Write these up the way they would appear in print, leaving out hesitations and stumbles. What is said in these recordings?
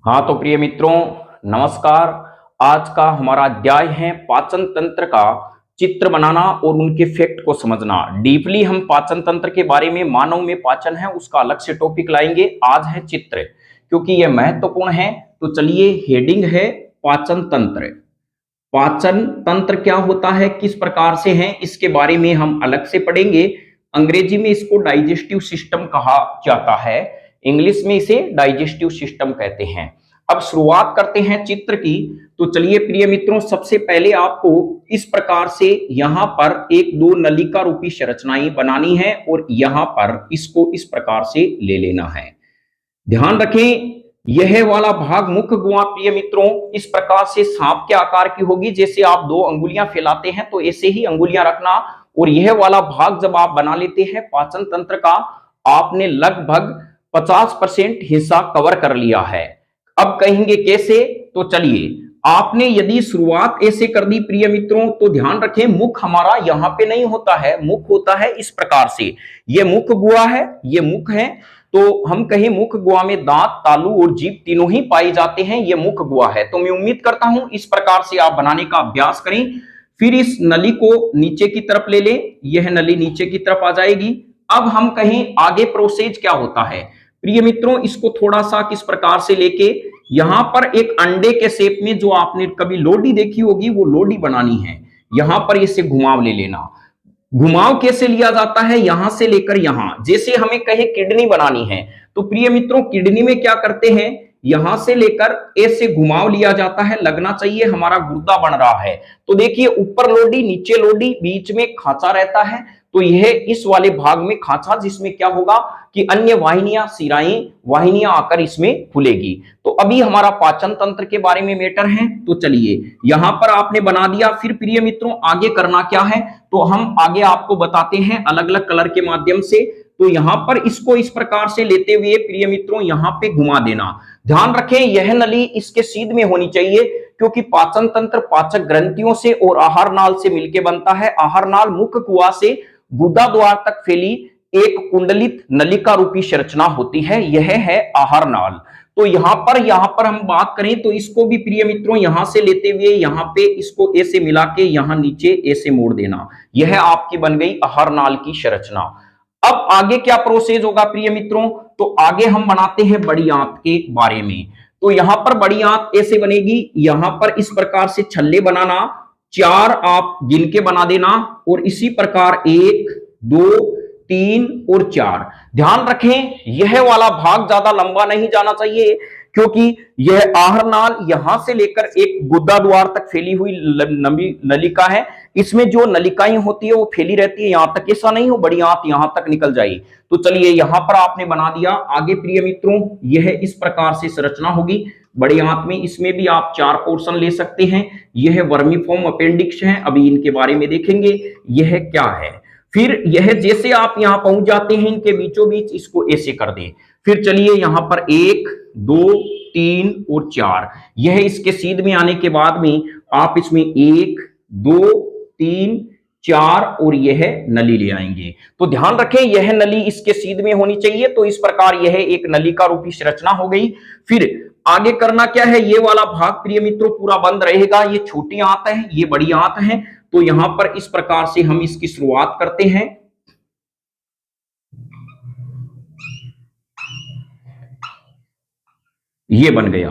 हाँ तो प्रिय मित्रों, नमस्कार। आज का हमारा अध्याय है पाचन तंत्र का चित्र बनाना और उनके फैक्ट को समझना। डीपली हम पाचन तंत्र के बारे में, मानव में पाचन है उसका अलग से टॉपिक लाएंगे। आज है चित्र, क्योंकि यह महत्वपूर्ण है। तो चलिए, हेडिंग है पाचन तंत्र। पाचन तंत्र क्या होता है, किस प्रकार से है, इसके बारे में हम अलग से पढ़ेंगे। अंग्रेजी में इसको डाइजेस्टिव सिस्टम कहा जाता है, इंग्लिश में इसे डाइजेस्टिव सिस्टम कहते हैं। अब शुरुआत करते हैं चित्र की। तो चलिए प्रिय मित्रों, सबसे पहले आपको इस प्रकार से यहां पर एक दो नलिका रूपी संरचनाएं बनानी है और यहां पर इसको इस प्रकार से ले लेना है। ध्यान रखें, यह वाला भाग मुख्य गुहा प्रिय मित्रों इस प्रकार से सांप के आकार की होगी। जैसे आप दो अंगुलियां फैलाते हैं तो ऐसे ही अंगुलियां रखना। और यह वाला भाग जब आप बना लेते हैं पाचन तंत्र का, आपने लगभग 50% हिस्सा कवर कर लिया है। अब कहेंगे कैसे, तो चलिए, आपने यदि शुरुआत ऐसे कर दी प्रिय मित्रों, तो ध्यान रखें मुख हमारा यहां पे नहीं होता है, मुख होता है इस प्रकार से। ये मुख गुहा है, ये मुख है। तो हम कहें मुख गुहा में दांत, तालू और जीभ तीनों ही पाए जाते हैं, ये मुख गुहा है। तो मैं उम्मीद करता हूं इस प्रकार से आप बनाने का अभ्यास करें। फिर इस नली को नीचे की तरफ ले लें, यह नली नीचे की तरफ आ जाएगी। अब हम कहें आगे प्रोसेस क्या होता है प्रिय मित्रों, इसको थोड़ा सा किस प्रकार से लेके यहां पर एक अंडे के शेप में, जो आपने कभी लोडी देखी होगी, वो लोडी बनानी है। यहां पर इसे घुमाव ले लेना। घुमाव कैसे लिया जाता है, यहां से लेकर यहां। जैसे हमें कहे किडनी बनानी है, तो प्रिय मित्रों किडनी में क्या करते हैं, यहां से लेकर ऐसे घुमाव लिया जाता है। लगना चाहिए हमारा गुर्दा बन रहा है। तो देखिए, ऊपर लोडी, नीचे लोडी, बीच में खांचा रहता है। तो यह इस वाले भाग में खांचा, जिसमें क्या होगा कि अन्य वाहिनियां, शिराएं, वाहिनियां आकर इसमें खुलेगी। तो अभी हमारा पाचन तंत्र के बारे में मैटर है। तो चलिए, यहां पर आपने बना दिया। फिर प्रिय मित्रों आगे करना क्या है, तो हम आगे आपको बताते हैं अलग अलग कलर के माध्यम से। तो यहां पर इसको इस प्रकार से लेते हुए प्रिय मित्रों यहां पे घुमा देना। ध्यान रखें, यह नली इसके सीध में होनी चाहिए, क्योंकि पाचन तंत्र पाचक ग्रंथियों से और आहार नाल से मिलकर बनता है। आहार नाल मुख्य कुआ से गुदा द्वार तक फैली एक कुंडलित नलिका रूपी संरचना होती है, यह है आहार नाल। तो यहां पर हम बात करें तो इसको भी प्रिय मित्रों यहां से लेते हुए यहां पे इसको ऐसे मिला के यहां नीचे ऐसे मोड़ देना। यह आपकी बन गई आहार नाल की संरचना। अब आगे क्या प्रोसेस होगा प्रिय मित्रों, तो आगे हम बनाते हैं बड़ी आंत के बारे में। तो यहां पर बड़ी आंत ऐसे बनेगी, यहां पर इस प्रकार से छल्ले बनाना, 4 आप गिन के बना देना। और इसी प्रकार 1 2 3 और 4। ध्यान रखें, यह वाला भाग ज्यादा लंबा नहीं जाना चाहिए, क्योंकि यह आहार नाल यहां से लेकर एक गुदा द्वार तक फैली हुई नलिका है। इसमें जो नलिकाएं होती है वो फैली रहती है यहां तक, ऐसा नहीं हो बड़ी आंत यहां तक निकल जाए। तो चलिए, यहां पर आपने बना दिया। आगे प्रिय मित्रों यह इस प्रकार से संरचना होगी बड़ी आंत में। इसमें भी आप 4 पोर्शन ले सकते हैं। यह वर्मीफॉर्म अपेंडिक्स है, अभी इनके बारे में देखेंगे यह क्या है। फिर यह जैसे आप यहां पहुंच जाते हैं, इनके बीचों बीच इसको ऐसे कर दें। फिर चलिए, यहां पर 1 2 3 और 4, यह इसके सीध में आने के बाद में आप इसमें 1 2 3 4 और यह नली ले आएंगे। तो ध्यान रखें, यह नली इसके सीध में होनी चाहिए। तो इस प्रकार यह एक नलिका रूपी संरचना हो गई। फिर आगे करना क्या है, ये वाला भाग प्रिय मित्रों पूरा बंद रहेगा। ये छोटी आंत है, ये बड़ी आंत है। तो यहां पर इस प्रकार से हम इसकी शुरुआत करते हैं। ये बन गया।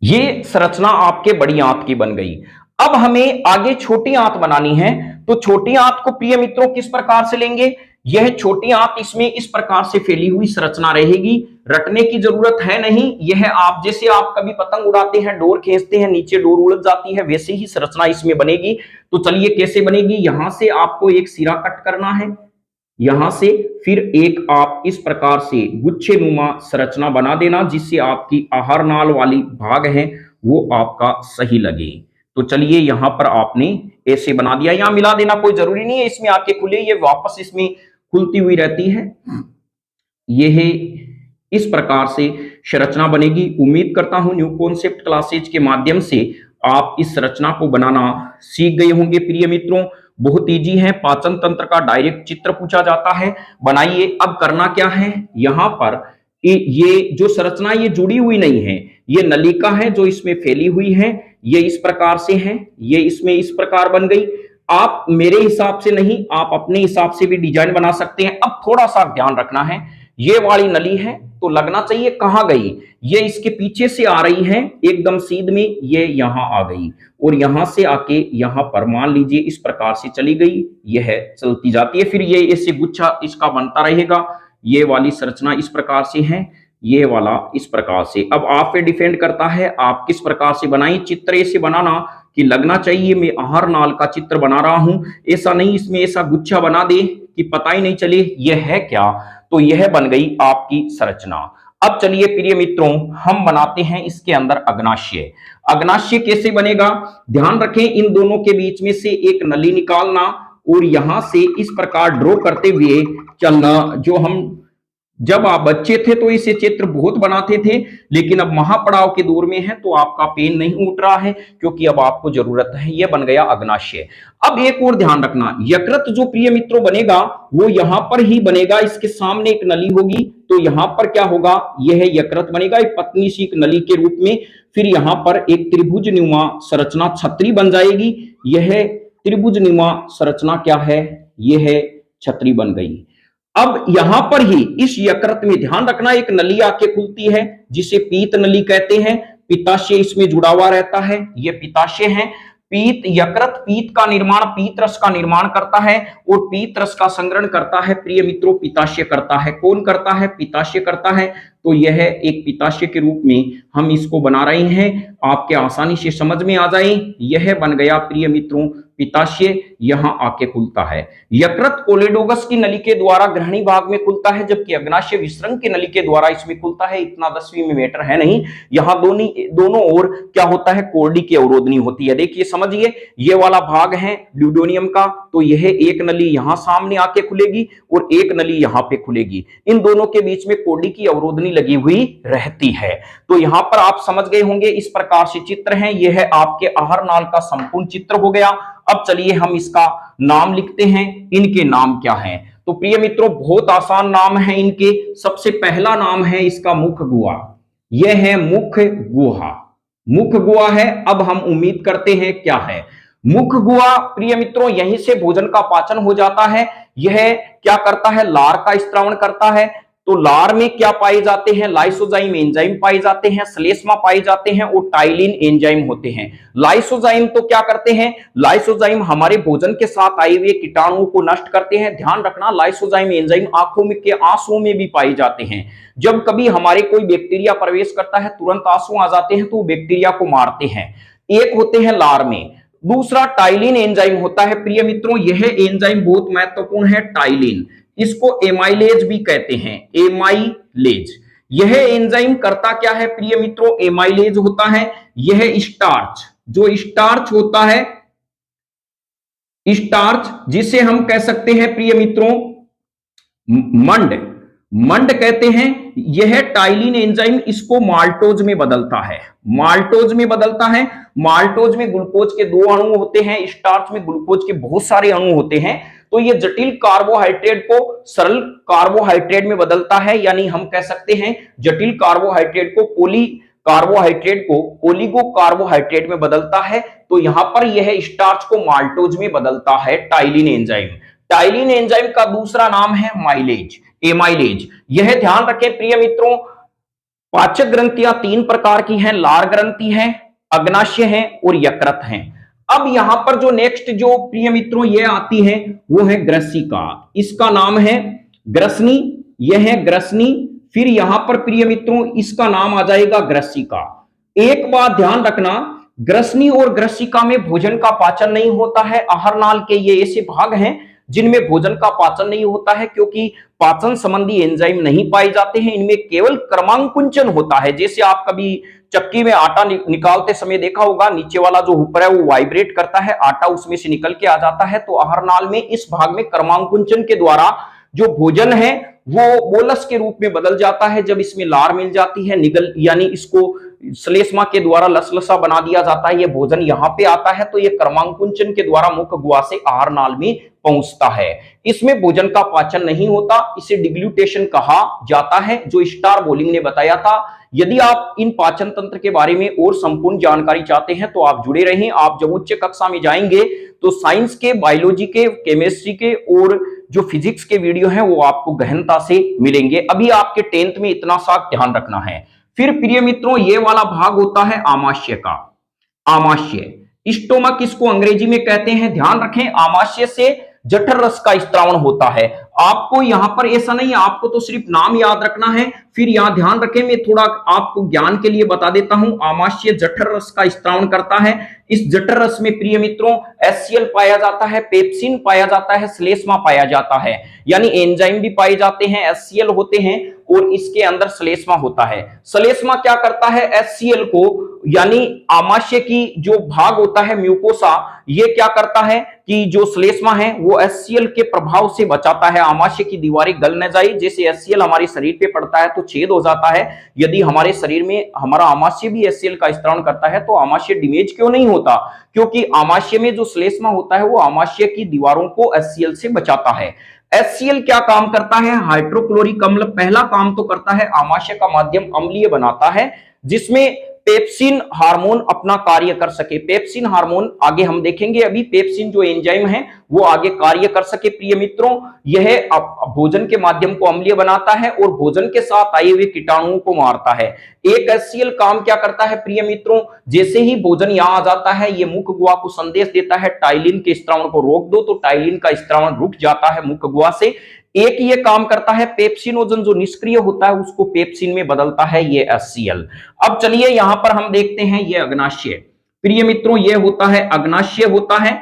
ये संरचना आपके बड़ी आंत की बन गई। अब हमें आगे छोटी आंत बनानी है। तो छोटी आंत को प्रिय मित्रों किस प्रकार से लेंगे, यह छोटी आंत इसमें इस प्रकार से फैली हुई संरचना रहेगी। रटने की जरूरत है नहीं, यह आप जैसे आप कभी पतंग उड़ाते हैं, डोर खींचते हैं, नीचे डोर उलझ जाती है, वैसे ही संरचना इसमें बनेगी। तो चलिए कैसे बनेगी, यहां से आपको एक सिरा कट करना है, यहां से फिर एक आप इस प्रकार से गुच्छे नुमा संरचना बना देना, जिससे आपकी आहार नाल वाली भाग है वो आपका सही लगे। तो चलिए, यहां पर आपने ऐसे बना दिया। यहां मिला देना कोई जरूरी नहीं है, इसमें आके खुले, ये वापस इसमें खुलती हुई रहती है। यह इस प्रकार से संरचना बनेगी। उम्मीद करता हूं न्यू कॉन्सेप्ट क्लासेज के माध्यम से आप इस संरचना को बनाना सीख गए होंगे प्रिय मित्रों। बहुत इजी है, पाचन तंत्र का डायरेक्ट चित्र पूछा जाता है। बनाइए। अब करना क्या है, यहां पर ये जो संरचना ये जुड़ी हुई नहीं है, ये नलिका है जो इसमें फैली हुई है, ये इस प्रकार से है, ये इसमें इस प्रकार बन गई। आप मेरे हिसाब से नहीं, आप अपने हिसाब से भी डिजाइन बना सकते हैं। अब थोड़ा सा ध्यान रखना है, ये वाली नली है तो लगना चाहिए कहां गई, ये इसके पीछे से आ रही है एकदम सीध में, ये यहां आ गई और यहां से आके यहां पर मान लीजिए इस प्रकार से चली गई, यह चलती जाती है, फिर ये ऐसे गुच्छा इसका बनता रहेगा। ये वाली संरचना इस प्रकार से है, ये वाला इस प्रकार से। अब आप पे डिपेंड करता है आप किस प्रकार से बनाई। चित्र ऐसे बनाना कि लगना चाहिए मैं आहार नाल का चित्र बना रहा हूं, ऐसा नहीं इसमें ऐसा गुच्छा बना दे कि पता ही नहीं चले यह है क्या। तो यह बन गई आपकी संरचना। अब चलिए प्रिय मित्रों, हम बनाते हैं इसके अंदर अग्नाशय। अग्नाशय कैसे बनेगा, ध्यान रखें इन दोनों के बीच में से एक नली निकालना और यहां से इस प्रकार ड्रॉ करते हुए चलना। जो हम जब आप बच्चे थे तो इसे चित्र बहुत बनाते थे, लेकिन अब महापड़ाव के दौर में है तो आपका पेन नहीं उठ रहा है क्योंकि अब आपको जरूरत है। यह बन गया अग्नाशय। अब एक और ध्यान रखना, यकृत जो प्रिय मित्रों बनेगा वो यहां पर ही बनेगा, इसके सामने एक नली होगी तो यहां पर क्या होगा, यह यकृत बनेगा एक पतली सी एक नली के रूप में। फिर यहां पर एक त्रिभुज नुमा संरचना छतरी बन जाएगी। यह त्रिभुज नुमा संरचना क्या है, यह छतरी बन गई। अब यहां पर ही इस यकृत में ध्यान रखना एक नली आके खुलती है जिसे पीत नली कहते हैं। पित्ताशय इसमें जुड़ा हुआ रहता है, यह पित्ताशय है। पीत यकृत पीत का निर्माण, पीत रस का निर्माण करता है और पीत रस का संग्रहण करता है प्रिय मित्रों पित्ताशय करता है। कौन करता है, पित्ताशय करता है। तो यह एक पित्ताशय के रूप में हम इसको बना रहे हैं, आपके आसानी से समझ में आ जाए। यह बन गया प्रिय मित्रों पित्ताशय, यहां आके खुलता है। यकृत कोलेडोगस की नली के द्वारा ग्रहणी भाग में खुलता है, जबकि अग्नाशय विसृंग की नली के द्वारा इसमें खुलता है। इतना 10वीं में मैटर है नहीं, यहां दोनों ओर क्या होता है, कोर्डी की अवरोधनी होती है। देखिए समझिए, ये वाला भाग है ड्यूडेनियम का, तो यह एक नली यहां सामने आके खुलेगी और एक नली यहां पे खुलेगी। इन दोनों के बीच में कोर्डी की अवरोधनी लगी हुई रहती है। तो यहां पर आप समझ गए होंगे, इस प्रकार से चित्र है। यह है आपके आहार नाल का संपूर्ण चित्र हो गया। अब चलिए हम इसका नाम लिखते हैं, इनके नाम क्या हैं। तो प्रिय मित्रों बहुत आसान नाम है इनके। सबसे पहला नाम है इसका मुख गुहा, यह है मुख गुहा, मुख गुहा है। अब हम उम्मीद करते हैं क्या है मुख गुहा, प्रिय मित्रों यहीं से भोजन का पाचन हो जाता है। यह क्या करता है, लार का स्त्रावण करता है। तो लार में क्या पाए जाते हैं, लाइसोजाइम एंजाइम पाए जाते हैं, श्लेष्मा पाए जाते हैं और टाइलिन एंजाइम होते हैं। लाइसोजाइम तो क्या करते हैं, लाइसोजाइम हमारे भोजन के साथ आए हुए कीटाणुओं को नष्ट करते हैं। ध्यान रखना लाइसोजाइम एंजाइम आंखों में के आंसुओं में भी पाए जाते हैं। जब कभी हमारे कोई बैक्टीरिया प्रवेश करता है तुरंत आंसू आ जाते हैं तो बैक्टीरिया को मारते हैं। एक होते हैं लार में, दूसरा टाइलिन एंजाइम होता है। प्रिय मित्रों यह एंजाइम बहुत महत्वपूर्ण है, टाइलिन, इसको एमाइलेज भी कहते हैं, एमाइलेज। यह एंजाइम करता क्या है प्रिय मित्रों, एमाइलेज होता है। यह स्टार्च, जो स्टार्च होता है, स्टार्च जिसे हम कह सकते हैं प्रिय मित्रों मंड कहते हैं। यह टाइलिन एंजाइम इसको माल्टोज में बदलता है, माल्टोज में बदलता है। माल्टोज में ग्लूकोज के 2 अणु होते हैं, स्टार्च में ग्लूकोज के बहुत सारे अणु होते हैं। तो ये जटिल कार्बोहाइड्रेट को सरल कार्बोहाइड्रेट में बदलता है, यानी हम कह सकते हैं जटिल कार्बोहाइड्रेट को पॉली कार्बोहाइड्रेट को ओलिगो कार्बोहाइड्रेट में बदलता है। तो यहां पर यह स्टार्च को माल्टोज में बदलता है टाइलिन एंजाइम। टाइलिन एंजाइम का दूसरा नाम है माइलेज, एमाइलेज। यह ध्यान रखें प्रिय मित्रों, पाचक ग्रंथियां 3 प्रकार की हैं, लार ग्रंथि है, अग्नाशय है और यकृत है। अब यहां पर जो नेक्स्ट जो प्रिय मित्रों ये आती है वो है ग्रसिका, इसका नाम है ग्रसनी, यह है ग्रसनी। फिर यहां पर प्रिय मित्रों इसका नाम आ जाएगा ग्रसिका। एक बात ध्यान रखना, ग्रसनी और ग्रसिका में भोजन का पाचन नहीं होता है। आहार नाल के ये ऐसे भाग हैं जिनमें भोजन का पाचन नहीं होता है क्योंकि पाचन संबंधी एंजाइम नहीं पाए जाते हैं। इनमें केवल क्रमांकुंचन होता है। जैसे आप कभी चक्की में आटा निकालते समय देखा होगा, नीचे वाला जो ऊपर है वो वाइब्रेट करता है, आटा उसमें से निकल के आ जाता है। तो आहार नाल में इस भाग में क्रमांकुंचन के द्वारा जो भोजन है वो बोलस के रूप में बदल जाता है जब इसमें लार मिल जाती है, निगल यानी इसको श्लेष्मा के द्वारा लसलसा बना दिया जाता है। ये भोजन यहाँ पे आता है तो ये क्रमांकुंचन के द्वारा मुख गुहा से आहार नाल में पहुंचता है। इसमें भोजन का पाचन नहीं होता, इसे डिग्लूटेशन कहा जाता है, जो स्टार बोलिंग ने बताया था। यदि आप इन पाचन तंत्र के बारे में और संपूर्ण जानकारी चाहते हैं तो आप जुड़े रहें। आप जब उच्च कक्षा में जाएंगे तो साइंस के, बायोलॉजी के, केमिस्ट्री के और जो फिजिक्स के वीडियो हैं वो आपको गहनता से मिलेंगे। अभी आपके 10th में इतना सा ध्यान रखना है। फिर प्रिय मित्रों, ये वाला भाग होता है आमाशय का। आमाशय स्टोमक इसको अंग्रेजी में कहते हैं। ध्यान रखें, आमाशय से जठर रस का स्त्रावण होता है। आपको यहां पर ऐसा नहीं है, आपको तो सिर्फ नाम याद रखना है। फिर यहां ध्यान रखें, मैं थोड़ा आपको ज्ञान के लिए बता देता हूं। आमाशय जठर रस का स्त्रावण करता है। इस जठर रस में प्रिय मित्रों HCl पाया जाता है, पेप्सिन पाया जाता है, श्लेष्मा पाया जाता है, यानी एंजाइम भी पाए जाते हैं, HCl होते हैं और इसके अंदर श्लेष्मा होता है। श्लेष्मा क्या करता है, HCl को यानी आमाशय की जो भाग होता है म्यूकोसा, ये क्या करता है कि जो श्लेष्मा है वो HCl के प्रभाव से बचाता है। आमाशय की दीवारें गल न जाए। जैसे HCl हमारे शरीर पे पड़ता है तो छेद हो जाता है। यदि हमारे शरीर में हमारा आमाशय भी HCl का स्त्रावण करता है तो आमाशय डैमेज क्यों नहीं होता? क्योंकि आमाशय में जो श्लेष्मा होता है वो आमाशय की दीवारों को HCl से बचाता है। HCl क्या काम करता है? हाइड्रोक्लोरिक अम्ल पहला काम तो करता है, आमाशय का माध्यम अम्लीय बनाता है जिसमें पेप्सिन हार्मोन अपना कार्य कर सके। पेप्सिन हार्मोन आगे हम देखेंगे, अभी पेप्सिन जो एंजाइम है वो आगे कार्य कर सके। प्रिय मित्रों, यह भोजन के माध्यम को अम्लीय बनाता है और भोजन के साथ आए हुए कीटाणुओं को मारता है। एक HCl काम क्या करता है प्रिय मित्रों, जैसे ही भोजन यहां आ जाता है ये मुख गुहा को संदेश देता है टाइलिन के स्त्रावण को रोक दो, तो टाइलिन का स्त्रावण रुक जाता है मुख गुहा से। एक ये काम करता है, पेप्सिनोजन जो निष्क्रिय होता है उसको पेप्सिन में बदलता है ये HCl। अब चलिए यहां पर हम देखते हैं ये अग्नाशय। प्रिय मित्रों, ये होता है अग्नाशय होता है।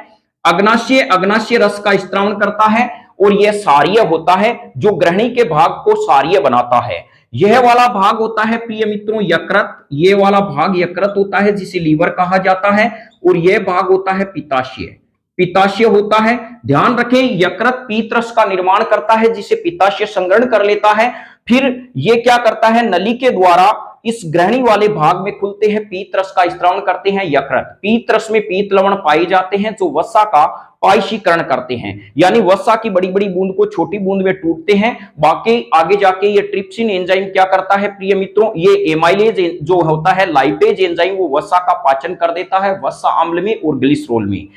अग्नाशय अग्नाशय रस का स्त्रावण करता है और यह सारीय होता है जो ग्रहणी के भाग को सारीय बनाता है। यह वाला भाग होता है प्रिय मित्रों यकृत। ये वाला भाग यकृत होता है जिसे लीवर कहा जाता है और यह भाग होता है पित्ताशय। पित्ताशय होता है। ध्यान रखें, यकृत पीत रस का निर्माण करता है जिसे पित्ताशय संग्रहण कर लेता है। फिर ये क्या करता है, नली के द्वारा इस ग्रहणी वाले भाग में खुलते हैं, पीत रस का स्त्रावण करते हैं यकृत। पीत रस में पीत लवण पाए जाते हैं जो वसा का पायशीकरण करते हैं, यानी वसा की बड़ी बड़ी बूंद को छोटी बूंद में टूटते हैं। बाकी आगे जाके ये ट्रिप्सिन एंजाइम क्या करता है प्रिय मित्रों, ये एमाइलेज जो होता है लाइपेज एंजाइम, वो वसा का पाचन कर देता है वसा अम्ल में और ग्लिसरोल में।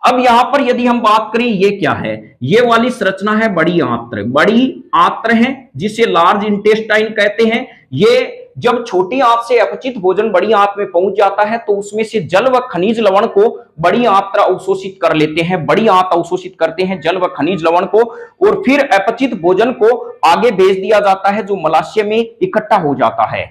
अब यहां पर यदि हम बात करें, ये क्या है, ये वाली संरचना है बड़ी आंत्र। बड़ी आंत्र है जिसे लार्ज इंटेस्टाइन कहते हैं। ये जब छोटी आंत से अपचित भोजन बड़ी आंत में पहुंच जाता है तो उसमें से जल व खनिज लवण को बड़ी आंत्र अवशोषित कर लेते हैं। बड़ी आंत अवशोषित करते हैं जल व खनिज लवण को और फिर अपचित भोजन को आगे भेज दिया जाता है जो मलाशय में इकट्ठा हो जाता है।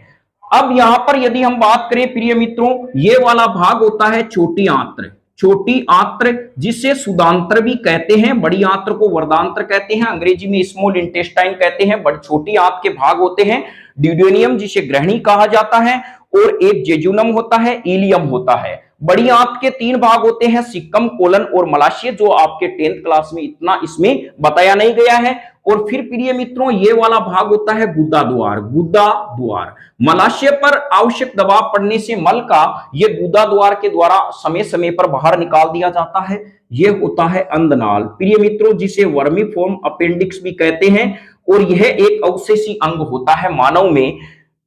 अब यहां पर यदि हम बात करें प्रिय मित्रों, ये वाला भाग होता है छोटी आंत्र। छोटी आंत्र जिसे सुदांत्र भी कहते हैं, बड़ी आंत्र को वर्दांत्र कहते हैं, अंग्रेजी में स्मॉल इंटेस्टाइन कहते हैं। बड़ी छोटी आंत के भाग होते हैं ड्यूडेनियम जिसे ग्रहणी कहा जाता है और एक जेजुनम होता है, इलियम होता है। बड़ी आंत के 3 भाग होते हैं, सिक्कम, कोलन और मलाशय, जो आपके 10th क्लास में इतना इसमें बताया नहीं गया है। और फिर प्रिय मित्रों, ये वाला भाग होता है गुदा द्वार। गुदा द्वार मलाशय पर आवश्यक दबाव पड़ने से मल का ये गुदा द्वार के द्वारा समय समय पर बाहर निकाल दिया जाता है। ये होता है अंधनाल प्रिय मित्रों, जिसे वर्मीफॉर्म अपेंडिक्स भी कहते हैं और यह एक अवशेषी अंग होता है मानव में,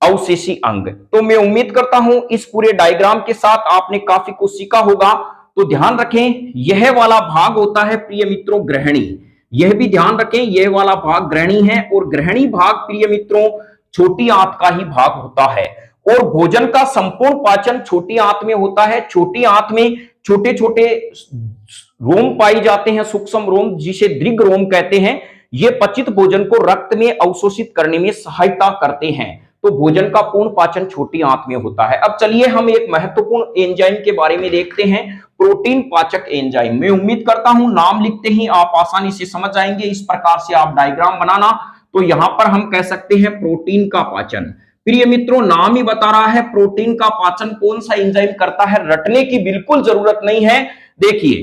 अवशेषी अंग। तो मैं उम्मीद करता हूं इस पूरे डायग्राम के साथ आपने काफी कुछ सीखा होगा। तो ध्यान रखें, यह वाला भाग होता है प्रिय मित्रों ग्रहणी। यह भी ध्यान रखें, यह वाला भाग ग्रहणी है और ग्रहणी भाग प्रिय मित्रों छोटी आंत का ही भाग होता है और भोजन का संपूर्ण पाचन छोटी आंत में होता है। छोटी आंत में छोटे छोटे रोम पाए जाते हैं, सूक्ष्म रोम जिसे दीर्घ रोम कहते हैं। ये पचित भोजन को रक्त में अवशोषित करने में सहायता करते हैं। तो भोजन का पूर्ण पाचन छोटी आंत में होता है। अब चलिए हम एक महत्वपूर्ण एंजाइम के बारे में देखते हैं, प्रोटीन पाचक एंजाइम। मैं उम्मीद करता हूं नाम लिखते ही आप आसानी से समझ जाएंगे। इस प्रकार से आप डायग्राम बनाना, तो यहां पर हम कह सकते हैं प्रोटीन का पाचन। प्रिय मित्रों, नाम ही बता रहा है प्रोटीन का पाचन कौन सा एंजाइम करता है, रटने की बिल्कुल जरूरत नहीं है। देखिए,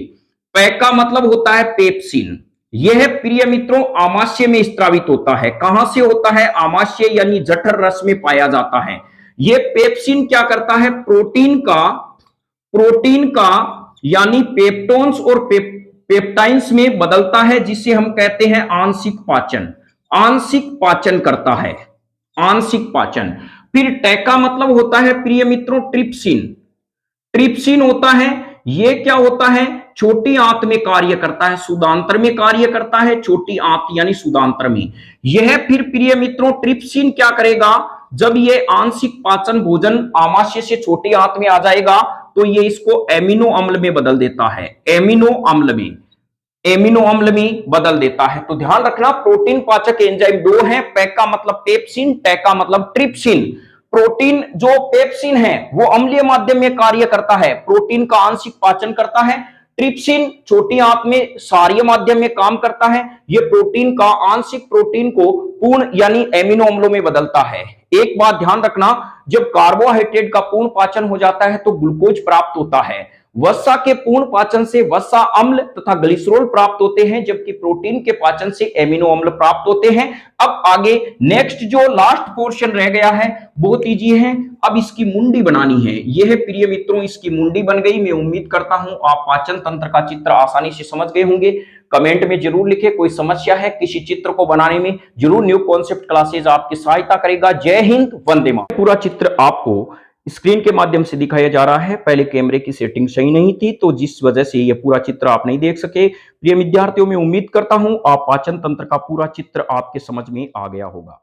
पै का मतलब होता है पेप्सिन, यह प्रिय मित्रों आमाशय में स्त्रावित होता है। कहां से होता है? आमाशय यानी जठर रस में पाया जाता है। यह पेप्सिन क्या करता है? प्रोटीन का यानी पेप्टोन्स और पेप्टाइन्स में बदलता है, जिसे हम कहते हैं आंशिक पाचन। आंशिक पाचन करता है, आंशिक पाचन। फिर टैका मतलब होता है प्रिय मित्रों ट्रिप्सिन। ट्रिप्सिन होता है, ये क्या होता है? छोटी आंत में कार्य करता है, सुदांतर में कार्य करता है, छोटी आंत यानी सुदांतर में। यह फिर प्रिय मित्रों ट्रिप्सिन क्या करेगा? जब ये आंशिक पाचन भोजन आमाशय से छोटी आंत में आ जाएगा तो ये इसको एमिनो अम्ल में बदल देता है, एमिनो अम्ल में बदल देता है। तो ध्यान रखना प्रोटीन पाचक एंजाइम दो हैं, पैका मतलब पेप्सिन, टैका मतलब ट्रिप्सिन। प्रोटीन जो पेप्सिन है वो अम्लीय माध्यम में कार्य करता है, प्रोटीन का आंशिक पाचन करता है। ट्रिप्सिन छोटी आंत में क्षारीय माध्यम में काम करता है, ये प्रोटीन का आंशिक प्रोटीन को पूर्ण यानी एमिनो अम्लों में बदलता है। एक बात ध्यान रखना, जब कार्बोहाइड्रेट का पूर्ण पाचन हो जाता है तो ग्लूकोज प्राप्त होता है। वसा के पूर्ण पाचन से वसा अम्ल तथा ग्लिसरॉल प्राप्त होते हैं, जबकि प्रोटीन के पाचन से एमिनो अम्ल प्राप्त होते हैं। अब आगे नेक्स्ट जो लास्ट पोर्शन रह गया है बहुत इजी है, अब इसकी मुंडी बनानी है। यह प्रिय मित्रों इसकी मुंडी बन गई। मैं उम्मीद करता हूं आप पाचन तंत्र का चित्र आसानी से समझ गए होंगे। कमेंट में जरूर लिखें कोई समस्या है किसी चित्र को बनाने में, जरूर न्यू कॉन्सेप्ट क्लासेज आपकी सहायता करेगा। जय हिंद, वंदे मातरम। पूरा चित्र आपको स्क्रीन के माध्यम से दिखाया जा रहा है। पहले कैमरे की सेटिंग सही नहीं थी तो जिस वजह से यह पूरा चित्र आप नहीं देख सके। प्रिय विद्यार्थियों, मैं उम्मीद करता हूं आप पाचन तंत्र का पूरा चित्र आपके समझ में आ गया होगा।